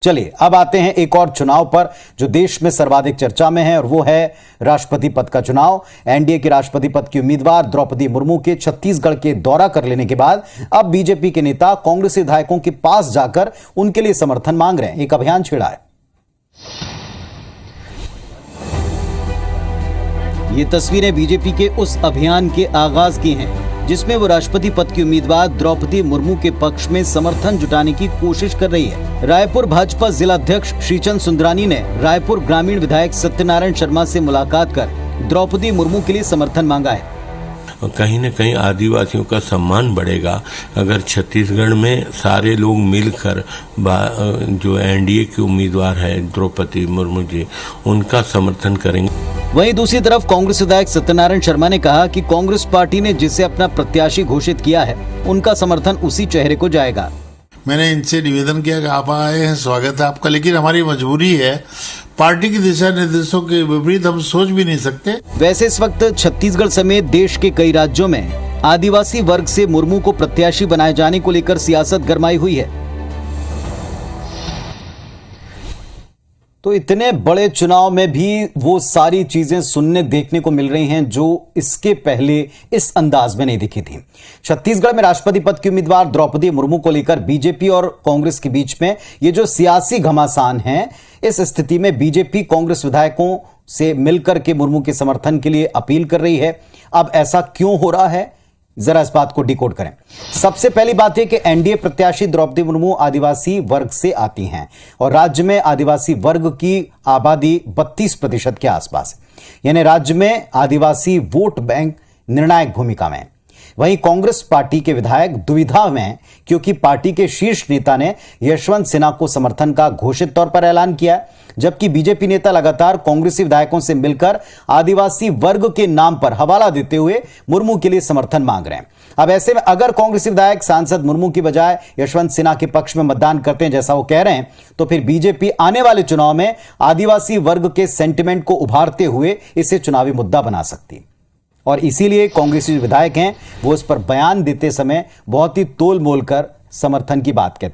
चलिए अब आते हैं एक और चुनाव पर जो देश में सर्वाधिक चर्चा में है और वो है राष्ट्रपति पद का चुनाव। एनडीए के राष्ट्रपति पद की उम्मीदवार द्रौपदी मुर्मू के छत्तीसगढ़ के दौरा कर लेने के बाद अब बीजेपी के नेता कांग्रेस विधायकों के पास जाकर उनके लिए समर्थन मांग रहे हैं। एक अभियान छेड़ा है। ये तस्वीरें बीजेपी के उस अभियान के आगाज की हैं जिसमें वो राष्ट्रपति पद की उम्मीदवार द्रौपदी मुर्मू के पक्ष में समर्थन जुटाने की कोशिश कर रही है। रायपुर भाजपा जिला अध्यक्ष श्रीचंद सुंदरानी ने रायपुर ग्रामीण विधायक सत्यनारायण शर्मा से मुलाकात कर द्रौपदी मुर्मू के लिए समर्थन मांगा है। कहीं न कहीं आदिवासियों का सम्मान बढ़ेगा अगर छत्तीसगढ़ में सारे लोग मिलकर जो एनडीए के उम्मीदवार है द्रौपदी मुर्मू जी, उनका समर्थन करेंगे। वहीं दूसरी तरफ कांग्रेस विधायक सत्यनारायण शर्मा ने कहा कि कांग्रेस पार्टी ने जिसे अपना प्रत्याशी घोषित किया है उनका समर्थन उसी चेहरे को जाएगा। मैंने इनसे निवेदन किया कि आप आए हैं, स्वागत है आपका, लेकिन हमारी मजबूरी है, पार्टी के दिशा निर्देशों के विपरीत हम सोच भी नहीं सकते। वैसे इस वक्त छत्तीसगढ़ समेत देश के कई राज्यों में आदिवासी वर्ग से मुर्मू को प्रत्याशी बनाए जाने को लेकर सियासत गरमाई हुई है। तो इतने बड़े चुनाव में भी वो सारी चीजें सुनने देखने को मिल रही हैं जो इसके पहले इस अंदाज में नहीं दिखी थी। छत्तीसगढ़ में राष्ट्रपति पद की उम्मीदवार द्रौपदी मुर्मू को लेकर बीजेपी और कांग्रेस के बीच में ये जो सियासी घमासान है, इस स्थिति में बीजेपी कांग्रेस विधायकों से मिलकर के मुर्मू के समर्थन के लिए अपील कर रही है। अब ऐसा क्यों हो रहा है, जरा इस बात को डिकोड करें। सबसे पहली बात है कि एनडीए प्रत्याशी द्रौपदी मुर्मू आदिवासी वर्ग से आती हैं और राज्य में आदिवासी वर्ग की आबादी 32% के आसपास है, यानी राज्य में आदिवासी वोट बैंक निर्णायक भूमिका में। वहीं कांग्रेस पार्टी के विधायक दुविधा में हैं क्योंकि पार्टी के शीर्ष नेता ने यशवंत सिन्हा को समर्थन का घोषित तौर पर ऐलान किया है, जबकि बीजेपी नेता लगातार कांग्रेसी विधायकों से मिलकर आदिवासी वर्ग के नाम पर हवाला देते हुए मुर्मू के लिए समर्थन मांग रहे हैं। अब ऐसे में अगर कांग्रेसी विधायक सांसद मुर्मू की बजाय यशवंत सिन्हा के पक्ष में मतदान करते हैं जैसा वो कह रहे हैं, तो फिर बीजेपी आने वाले चुनाव में आदिवासी वर्ग के सेंटिमेंट को उभारते हुए इसे चुनावी मुद्दा बना सकती है। और इसीलिए कांग्रेसी विधायक हैं वो इस पर बयान देते समय बहुत ही तोल मोल कर समर्थन की बात कहते हैं।